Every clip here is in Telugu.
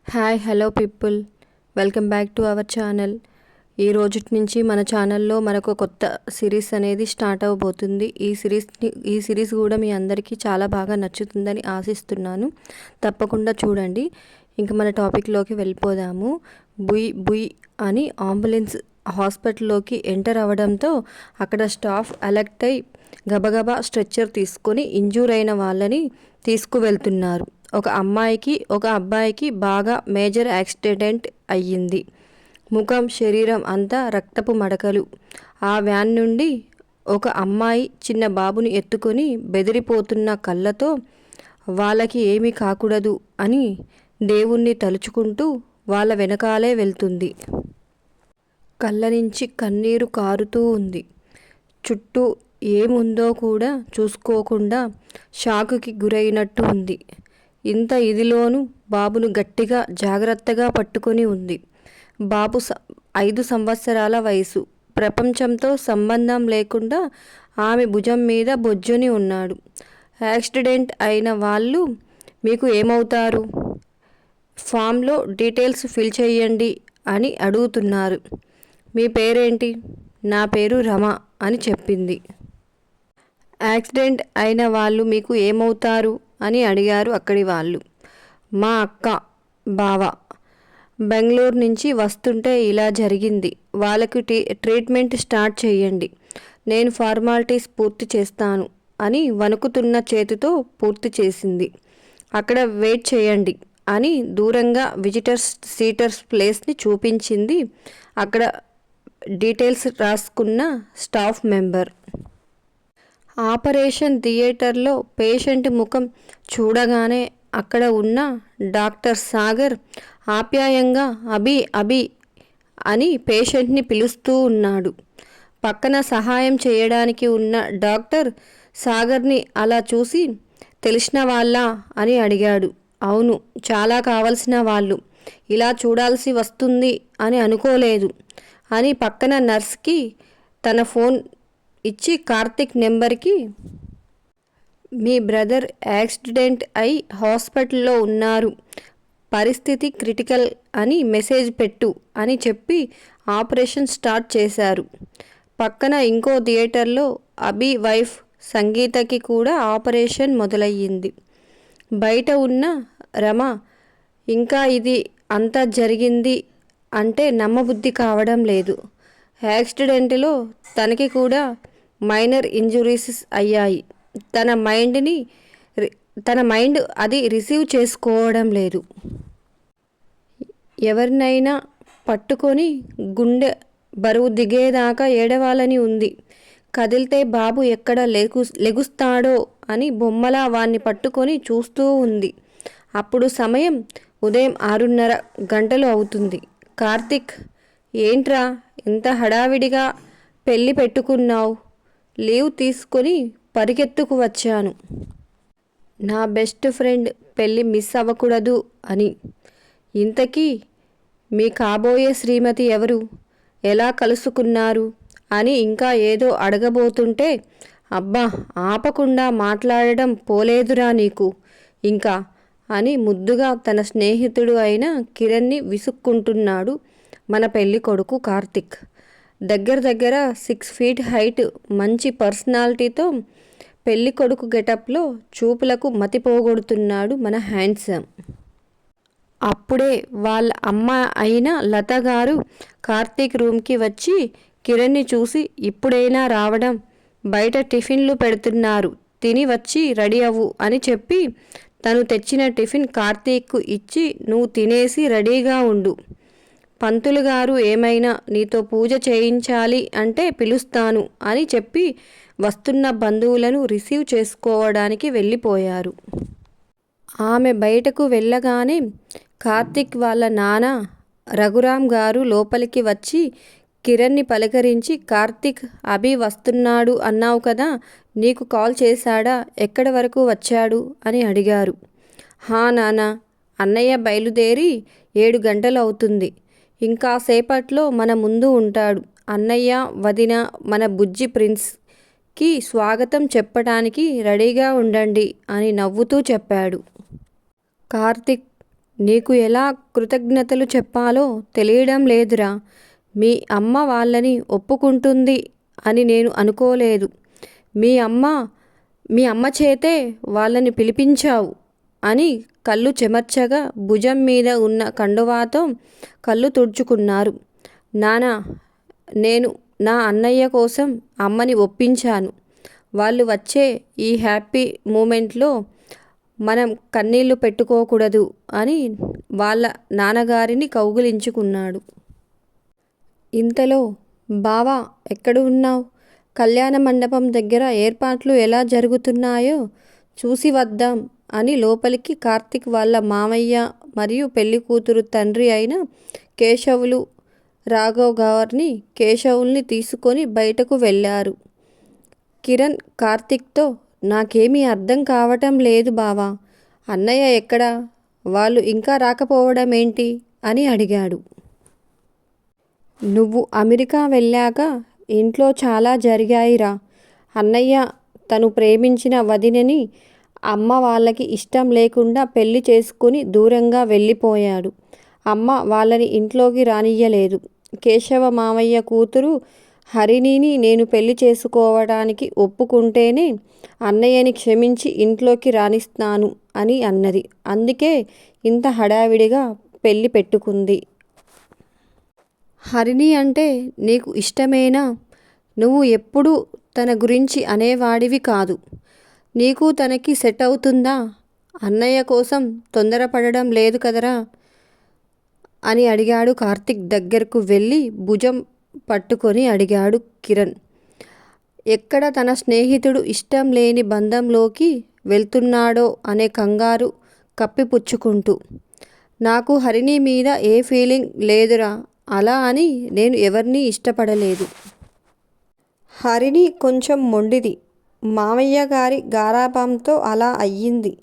Hi hello people, welcome back to our channel. ఈ రోజుటి నుంచి మన ఛానల్లో మరొక కొత్త సిరీస్ అనేది స్టార్ట్ అవ్వబోతుంది. ఈ సిరీస్ కూడా మీ అందరికీ చాలా బాగా నచ్చుతుందని ఆశిస్తున్నాను. తప్పకుండా చూడండి. ఇంకా మన టాపిక్లోకి వెళ్ళిపోదాము. బుయ్ బుయ్ అని అంబులెన్స్ హాస్పిటల్లోకి ఎంటర్ అవ్వడంతో అక్కడ స్టాఫ్ అలర్ట్ అయి గబగబా స్ట్రెచ్చర్ తీసుకొని ఇంజూర్ అయిన వాళ్ళని తీసుకువెళ్తున్నారు. ఒక అమ్మాయికి ఒక అబ్బాయికి బాగా మేజర్ యాక్సిడెంట్ అయ్యింది. ముఖం శరీరం అంతా రక్తపు మడకలు. ఆ వ్యాన్ నుండి ఒక అమ్మాయి చిన్న బాబుని ఎత్తుకొని బెదిరిపోతున్న కళ్ళతో వాళ్ళకి ఏమీ కాకూడదు అని దేవుణ్ణి తలుచుకుంటూ వాళ్ళ వెనకాలే వెళ్తుంది. కళ్ళ నుంచి కన్నీరు కారుతూ ఉంది. చుట్టూ ఏముందో కూడా చూసుకోకుండా షాకుకి గురైనట్టు ఉంది. ఇంత ఇదిలోనూ బాబును గట్టిగా జాగ్రత్తగా పట్టుకొని ఉంది. బాబు 5 సంవత్సరాల వయసు. ప్రపంచంతో సంబంధం లేకుండా ఆమె భుజం మీద బొజ్జుని ఉన్నాడు. యాక్సిడెంట్ అయిన వాళ్ళు మీకు ఏమవుతారు? ఫామ్లో డీటెయిల్స్ ఫిల్ చేయండి అని అడుగుతున్నారు. మీ పేరేంటి? నా పేరు రమ అని చెప్పింది. యాక్సిడెంట్ అయిన వాళ్ళు మీకు ఏమవుతారు అని అడిగారు అక్కడి వాళ్ళు. మా అక్క బావ బెంగళూరు నుంచి వస్తుంటే ఇలా జరిగింది. వాళ్ళకి ట్రీట్మెంట్ స్టార్ట్ చేయండి. నేను ఫార్మాలిటీస్ పూర్తి చేస్తాను అని వణుకుతున్న చేతితో పూర్తి చేసింది. అక్కడ వెయిట్ చేయండి అని దూరంగా విజిటర్స్ సీటర్స్ ప్లేస్ని చూపించింది. అక్కడ డీటెయిల్స్ రాసుకున్న స్టాఫ్ మెంబర్. ఆపరేషన్ థియేటర్లో పేషెంట్ ముఖం చూడగానే అక్కడ ఉన్న డాక్టర్ సాగర్ ఆప్యాయంగా అభి అభి అని పేషెంట్ని పిలుస్తూ ఉన్నాడు. పక్కన సహాయం చేయడానికి ఉన్న డాక్టర్ సాగర్ని అలా చూసి తెలిసిన వాళ్ళ అని అడిగాడు. అవును, చాలా కావలసిన వాళ్ళు. ఇలా చూడాల్సి వస్తుంది అని అనుకోలేదు అని పక్కన నర్స్కి తన ఫోన్ ఇచ్చి కార్తిక్ నెంబర్కి మీ బ్రదర్ యాక్సిడెంట్ అయి హాస్పిటల్లో ఉన్నారు, పరిస్థితి క్రిటికల్ అని మెసేజ్ పెట్టు అని చెప్పి ఆపరేషన్ స్టార్ట్ చేశారు. పక్కన ఇంకో థియేటర్లో అభి వైఫ్ సంగీతకి కూడా ఆపరేషన్ మొదలయ్యింది. బయట ఉన్న రమ ఇంకా ఇది అంతా జరిగింది అంటే నమ్మబుద్ధి కావడం లేదు. యాక్సిడెంట్లో తనకి కూడా మైనర్ ఇంజురీస్ అయ్యాయి. తన మైండ్ అది రిసీవ్ చేసుకోవడం లేదు. ఎవరినైనా పట్టుకొని గుండె బరువు దిగేదాకా ఏడవాలని ఉంది. కదిలితే బాబు ఎక్కడ లెగుస్తాడో అని బొమ్మలా వాణ్ణి పట్టుకొని చూస్తూ ఉంది. అప్పుడు సమయం ఉదయం 6:30 గంటలు అవుతుంది. కార్తిక్, ఏంట్రా ఇంత హడావిడిగా పెళ్ళి పెట్టుకున్నావు? లీవ్ తీసుకొని పరిగెత్తుకు వచ్చాను. నా బెస్ట్ ఫ్రెండ్ పెళ్ళి మిస్ అవ్వకూడదు అని. ఇంతకీ మీ కాబోయే శ్రీమతి ఎవరు? ఎలా కలుసుకున్నారు అని ఇంకా ఏదో అడగబోతుంటే, అబ్బా ఆపకుండా మాట్లాడడం పోలేదురా నీకు ఇంకా అని ముద్దుగా తన స్నేహితుడు అయిన కిరణ్ని విసుక్కుంటున్నాడు మన పెళ్ళి కొడుకు కార్తిక్. దగ్గర 6 feet హైట్, మంచి పర్సనాలిటీతో పెళ్ళి కొడుకు గెటప్లో చూపులకు మతి పోగొడుతున్నాడు మన హ్యాండ్సమ్. అప్పుడే వాళ్ళ అమ్మ అయిన లత గారు కార్తీక్ రూమ్కి వచ్చి కిరణ్ని చూసి, ఇప్పుడైనా రావడం, బయట టిఫిన్లు పెడుతున్నారు, తిని వచ్చి రెడీ అవ్వు అని చెప్పి తను తెచ్చిన టిఫిన్ కార్తీక్కు ఇచ్చి, నువ్వు తినేసి రెడీగా ఉండు, పంతులు గారు ఏమైనా నీతో పూజ చేయించాలి అంటే పిలుస్తాను అని చెప్పి వస్తున్న బంధువులను రిసీవ్ చేసుకోవడానికి వెళ్ళిపోయారు. ఆమె బయటకు వెళ్ళగానే కార్తిక్ వాళ్ళ నాన్న రఘురామ్ గారు లోపలికి వచ్చి కిరణ్ని పలకరించి, కార్తిక్ అభి వస్తున్నాడు అన్నావు కదా, నీకు కాల్ చేశాడా? ఎక్కడి వరకు వచ్చాడు అని అడిగారు. హా నాన్న, అన్నయ్య బయలుదేరి 7 గంటలు అవుతుంది. ఇంకా సేపట్లో మన ముందు ఉంటాడు. అన్నయ్య వదిన మన బుజ్జి ప్రిన్స్కి స్వాగతం చెప్పటానికి రెడీగా ఉండండి అని నవ్వుతూ చెప్పాడు. కార్తిక్ నీకు ఎలా కృతజ్ఞతలు చెప్పాలో తెలియడం లేదురా. మీ అమ్మ వాళ్ళని ఒప్పుకుంటుంది అని నేను అనుకోలేదు. మీ అమ్మ మీ అమ్మ చేతే వాళ్ళని పిలిపించావు అని కళ్ళు చెమర్చగా భుజం మీద ఉన్న కండువాతో కళ్ళు తుడుచుకున్నారు. నానా, నేను నా అన్నయ్య కోసం అమ్మని ఒప్పించాను. వాళ్ళు వచ్చే ఈ హ్యాపీ మూమెంట్లో మనం కన్నీళ్లు పెట్టుకోకూడదు అని వాళ్ళ నాన్నగారిని కౌగిలించుకున్నాడు. ఇంతలో బావా ఎక్కడ ఉన్నావు? కళ్యాణ మండపం దగ్గర ఏర్పాట్లు ఎలా జరుగుతున్నాయో చూసి వద్దాం అని లోపలికి కార్తిక్ వాళ్ళ మామయ్య మరియు పెళ్లి కూతురు తండ్రి అయిన కేశవులు రాఘవ్ గారిని కేశవుల్ని తీసుకొని బయటకు వెళ్ళారు. కిరణ్ కార్తిక్తో నాకేమీ అర్థం కావటం లేదు బావా. అన్నయ్య ఎక్కడా? వాళ్ళు ఇంకా రాకపోవడం ఏంటి అని అడిగాడు. నువ్వు అమెరికా వెళ్ళాక ఇంట్లో చాలా జరిగాయిరా. అన్నయ్య తను ప్రేమించిన వదినని అమ్మ వాళ్ళకి ఇష్టం లేకుండా పెళ్లి చేసుకుని దూరంగా వెళ్ళిపోయాడు. అమ్మ వాళ్ళని ఇంట్లోకి రానియ్యలేదు. కేశవ మామయ్య కూతురు హరిణిని నేను పెళ్లి చేసుకోవడానికి ఒప్పుకుంటేనే అన్నయ్యని క్షమించి ఇంట్లోకి రానిస్తాను అని అన్నది. అందుకే ఇంత హడావిడిగా పెళ్లి పెట్టుకుంది. హరిణి అంటే నీకు ఇష్టమేనా? నువ్వు ఎప్పుడూ తన గురించి అనేవాడివి కాదు. నీకు తనకి సెట్ అవుతుందా? అన్నయ్య కోసం తొందరపడడం లేదు కదరా అని అడిగాడు. కార్తిక్ దగ్గరకు వెళ్ళి భుజం పట్టుకొని అడిగాడు కిరణ్. ఎక్కడ తన స్నేహితుడు ఇష్టం లేని బంధంలోకి వెళ్తున్నాడో అనే కంగారు కప్పిపుచ్చుకుంటూ. నాకు హరిణి మీద ఏ ఫీలింగ్ లేదురా. అలా అని నేను ఎవరినీ ఇష్టపడలేదు. హరిణి కొంచెం మొండిది. మామయ్య గారి గారాబంతో అలా అయ్యింది.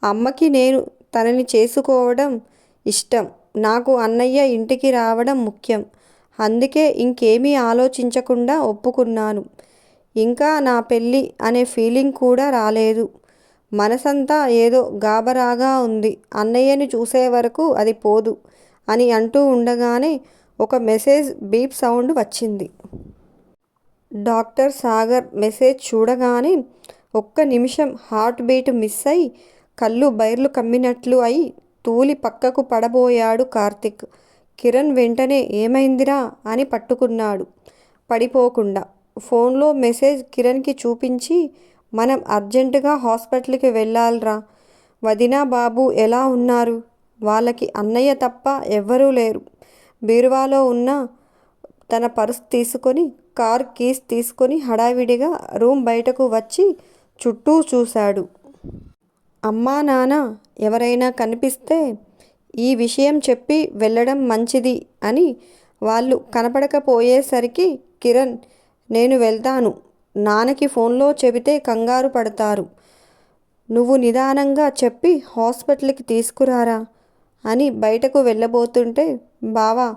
అమ్మకి నేను తనని చేసుకోవడం ఇష్టం. నాకు అన్నయ్య ఇంటికి రావడం ముఖ్యం. అందుకే ఇంకేమీ ఆలోచించకుండా ఒప్పుకున్నాను. ఇంకా నా పెళ్ళి అనే ఫీలింగ్ కూడా రాలేదు. మనసంతా ఏదో గాబరాగా ఉంది. అన్నయ్యని చూసే వరకు అది పోదు అని అంటూ ఉండగానే ఒక మెసేజ్ బీప్ సౌండ్ వచ్చింది. డాక్టర్ సాగర్ మెసేజ్ చూడగానే ఒక్క నిమిషం హార్ట్ బీట్ మిస్ అయి కళ్ళు బైర్లు కమ్మినట్లు అయి తూలి పక్కకు పడబోయాడు కార్తిక్. కిరణ్ వెంటనే ఏమైందిరా అని పట్టుకున్నాడు పడిపోకుండా. ఫోన్లో మెసేజ్ కిరణ్కి చూపించి మనం అర్జెంటుగా హాస్పిటల్కి వెళ్ళాలిరా. వదినా బాబు ఎలా ఉన్నారు? వాళ్ళకి అన్నయ్య తప్ప ఎవ్వరూ లేరు. బీరువాలో ఉన్న తన పర్స్ తీసుకొని కార్ కీస్ తీసుకొని హడావిడిగా రూమ్ బయటకు వచ్చి చుట్టూ చూశాడు. అమ్మా నాన్న ఎవరైనా కనిపిస్తే ఈ విషయం చెప్పి వెళ్ళడం మంచిది అని వాళ్ళు కనపడకపోయేసరికి కిరణ్ నేను వెళ్తాను. నాన్నకి ఫోన్లో చెబితే కంగారు పడతారు. నువ్వు నిదానంగా చెప్పి హాస్పిటల్కి తీసుకురారా అని బయటకు వెళ్ళబోతుంటే బావా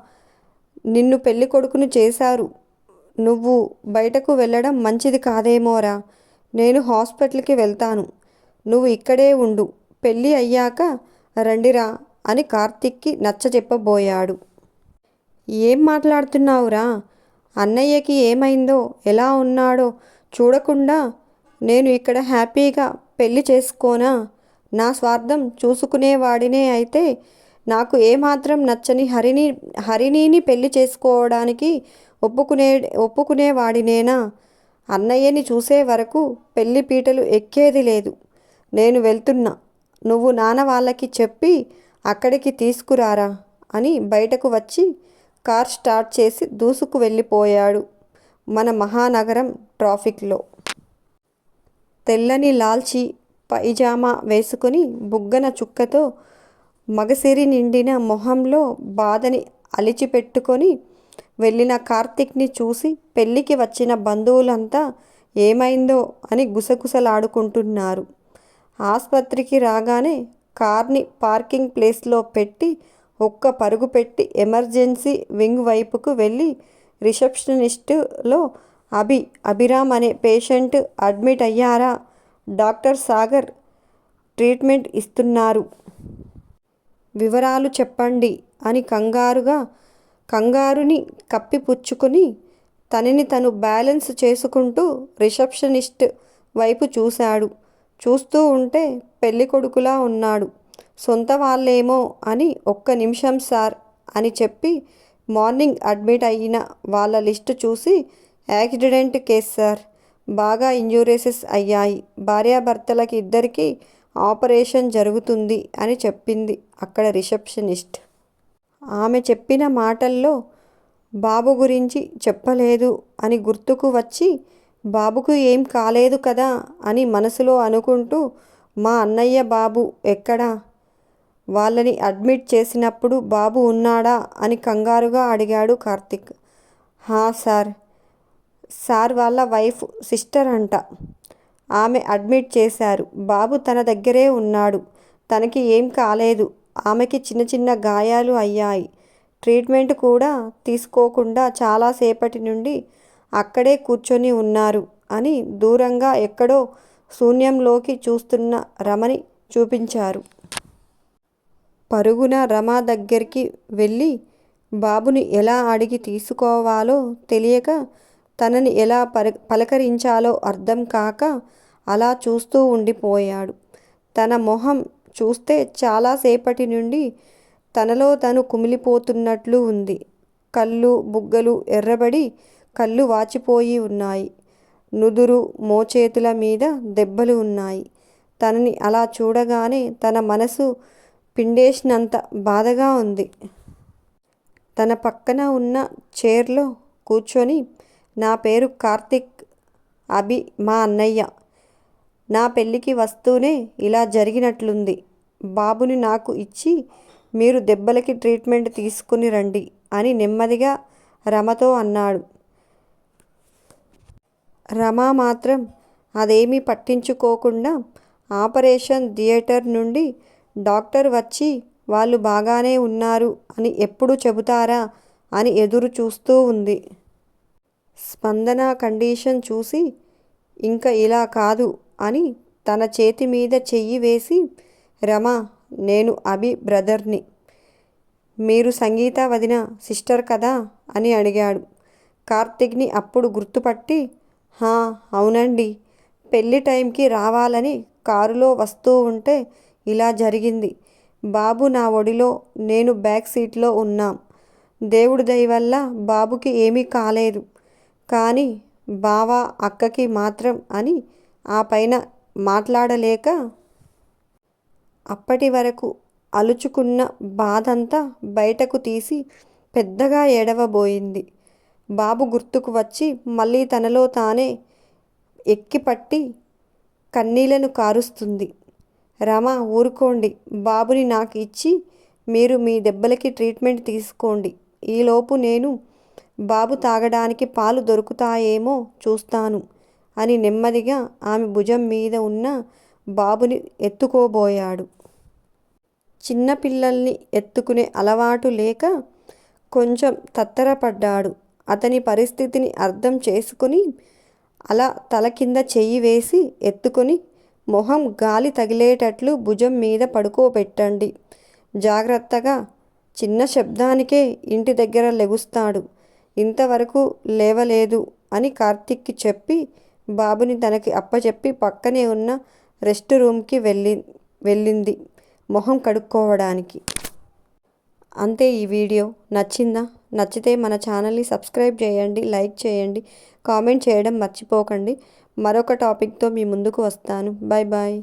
నిన్ను పెళ్లి కొడుకుని చేశారు. నువ్వు బయటకు వెళ్ళడం మంచిది కాదేమోరా. నేను హాస్పిటల్కి వెళ్తాను. నువ్వు ఇక్కడే ఉండు. పెళ్ళి అయ్యాక రండిరా అని కార్తిక్కి నచ్చజెప్పబోయాడు. ఏం మాట్లాడుతున్నావురా? అన్నయ్యకి ఏమైందో ఎలా ఉన్నాడో చూడకుండా నేను ఇక్కడ హ్యాపీగా పెళ్లి చేసుకోనా? నా స్వార్థం చూసుకునేవాడినే అయితే నాకు ఏమాత్రం నచ్చని హరిణిని పెళ్లి చేసుకోవడానికి ఒప్పుకునేవాడినేనా? అన్నయ్యని చూసే వరకు పెళ్లి పీటలు ఎక్కేది లేదు. నేను వెళ్తున్నా. నువ్వు నాన్న వాళ్ళకి చెప్పి అక్కడికి తీసుకురారా అని బయటకు వచ్చి కార్ స్టార్ట్ చేసి దూసుకు వెళ్ళిపోయాడు. మన మహానగరం ట్రాఫిక్లో తెల్లని లాల్చీ పైజామా వేసుకుని బుగ్గన చుక్కతో మగసిరి నిండిన మొహంలో బాధని అలిచిపెట్టుకొని వెళ్ళిన కార్తిక్ని చూసి పెళ్ళికి వచ్చిన బంధువులంతా ఏమైందో అని గుసగుసలాడుకుంటున్నారు. ఆస్పత్రికి రాగానే కార్ని పార్కింగ్ ప్లేస్లో పెట్టి ఒక్క పరుగు పెట్టి ఎమర్జెన్సీ వింగ్ వైపుకు వెళ్ళి రిసెప్షనిస్టులో అభిరామ్ అనే పేషెంట్ అడ్మిట్ అయ్యారా? డాక్టర్ సాగర్ ట్రీట్మెంట్ ఇస్తున్నారు. వివరాలు చెప్పండి అని కంగారుని కప్పిపుచ్చుకుని తనని తను బ్యాలెన్స్ చేసుకుంటూ రిసెప్షనిస్ట్ వైపు చూశాడు. చూస్తూ ఉంటే పెళ్ళికొడుకులా ఉన్నాడు. సొంత వాళ్ళేమో అని ఒక్క నిమిషం సార్ అని చెప్పి మార్నింగ్ అడ్మిట్ అయిన వాళ్ళ లిస్టు చూసి యాక్సిడెంట్ కేస్ సార్, బాగా ఇంజూరీస్ అయ్యాయి, భార్యాభర్తలకి ఇద్దరికీ ఆపరేషన్ జరుగుతుంది అని చెప్పింది అక్కడ రిసెప్షనిస్ట్. ఆమె చెప్పిన మాటల్లో బాబు గురించి చెప్పలేదు అని గుర్తుకు వచ్చి బాబుకు ఏం కాలేదు కదా అని మనసులో అనుకుంటూ మా అన్నయ్య బాబు ఎక్కడా, వాళ్ళని అడ్మిట్ చేసినప్పుడు బాబు ఉన్నాడా అని కంగారుగా అడిగాడు కార్తీక్. హా సార్ వాళ్ళ వైఫ్ సిస్టర్ అంట, ఆమె అడ్మిట్ చేశారు. బాబు తన దగ్గరే ఉన్నాడు, తనకి ఏం కాలేదు, ఆమెకి చిన్న చిన్న గాయాలు అయ్యాయి. ట్రీట్మెంట్ కూడా తీసుకోకుండా చాలాసేపటి నుండి అక్కడే కూర్చొని ఉన్నారు అని దూరంగా ఎక్కడో శూన్యంలోకి చూస్తున్న రమని చూపించారు. పరుగున రమ దగ్గరికి వెళ్ళి బాబుని ఎలా అడిగి తీసుకోవాలో తెలియక, తనని ఎలా పలకరించాలో అర్థం కాక అలా చూస్తూ ఉండిపోయాడు. తన మొహం చూస్తే చాలాసేపటి నుండి తనలో తను కుమిలిపోతున్నట్లు ఉంది. కళ్ళు బుగ్గలు ఎర్రబడి కళ్ళు వాచిపోయి ఉన్నాయి. నుదురు మోచేతుల మీద దెబ్బలు ఉన్నాయి. తనని అలా చూడగానే తన మనసు పిండేసినంత బాధగా ఉంది. తన పక్కన ఉన్న చైర్లో కూర్చొని నా పేరు కార్తీక్, అభి మా అన్నయ్య, నా పెళ్ళికి వస్తూనే ఇలా జరిగినట్లుంది. బాబుని నాకు ఇచ్చి మీరు దెబ్బలకి ట్రీట్మెంట్ తీసుకుని రండి అని నెమ్మదిగా రమతో అన్నాడు. రమ మాత్రం అదేమీ పట్టించుకోకుండా ఆపరేషన్ థియేటర్ నుండి డాక్టర్ వచ్చి వాళ్ళు బాగానే ఉన్నారు అని ఎప్పుడు చెబుతారా అని ఎదురు చూస్తూ ఉంది. స్పందన కండిషన్ చూసి ఇంక ఇలా కాదు అని తన చేతి మీద చెయ్యి వేసి, రమా, నేను అభి బ్రదర్ని, మీరు సంగీత వదిన సిస్టర్ కదా అని అడిగాడు. కార్తీక్ని అప్పుడు గుర్తుపట్టి, హా అవునండి, పెళ్ళి టైంకి రావాలని కారులో వస్తూ ఉంటే ఇలా జరిగింది. బాబు నా ఒడిలో, నేను బ్యాక్ సీట్లో ఉన్నాం. దేవుడి దయ వల్ల బాబుకి ఏమీ కాలేదు, కానీ బావ అక్కకి మాత్రం అని ఆ పైన మాట్లాడలేక అప్పటి వరకు అలుచుకున్న బాధంతా బయటకు తీసి పెద్దగా ఏడవబోయింది. బాబు గుర్తుకు వచ్చి మళ్ళీ తనలో తానే ఎక్కిపట్టి కన్నీళ్లను కారుస్తుంది. రమ, ఊరుకోండి, బాబుని నాకు ఇచ్చి మీరు మీ దెబ్బలకి ట్రీట్మెంట్ తీసుకోండి. ఈలోపు నేను బాబు తాగడానికి పాలు దొరుకుతాయేమో చూస్తాను అని నెమ్మదిగా ఆమె భుజం మీద ఉన్న బాబుని ఎత్తుకోబోయాడు. చిన్నపిల్లల్ని ఎత్తుకునే అలవాటు లేక కొంచెం తత్తరపడ్డాడు. అతని పరిస్థితిని అర్థం చేసుకుని అలా తల కింద చెయ్యి వేసి ఎత్తుకుని మొహం గాలి తగిలేటట్లు భుజం మీద పడుకోబెట్టండి. జాగ్రత్తగా, చిన్న శబ్దానికే ఇంటి దగ్గర లెగుస్తాడు, ఇంతవరకు లేవలేదు అని కార్తీక్కి చెప్పి బాబుని తనకి అప్పచెప్పి పక్కనే ఉన్న రెస్ట్ రూమ్కి వెళ్ళింది మొహం కడుక్కోవడానికి. అంతే. ఈ వీడియో నచ్చిందా? నచ్చితే మన ఛానల్ని సబ్స్క్రైబ్ చేయండి, లైక్ చేయండి, కామెంట్ చేయడం మర్చిపోకండి. మరొక టాపిక్తో మీ ముందుకు వస్తాను. Bye bye.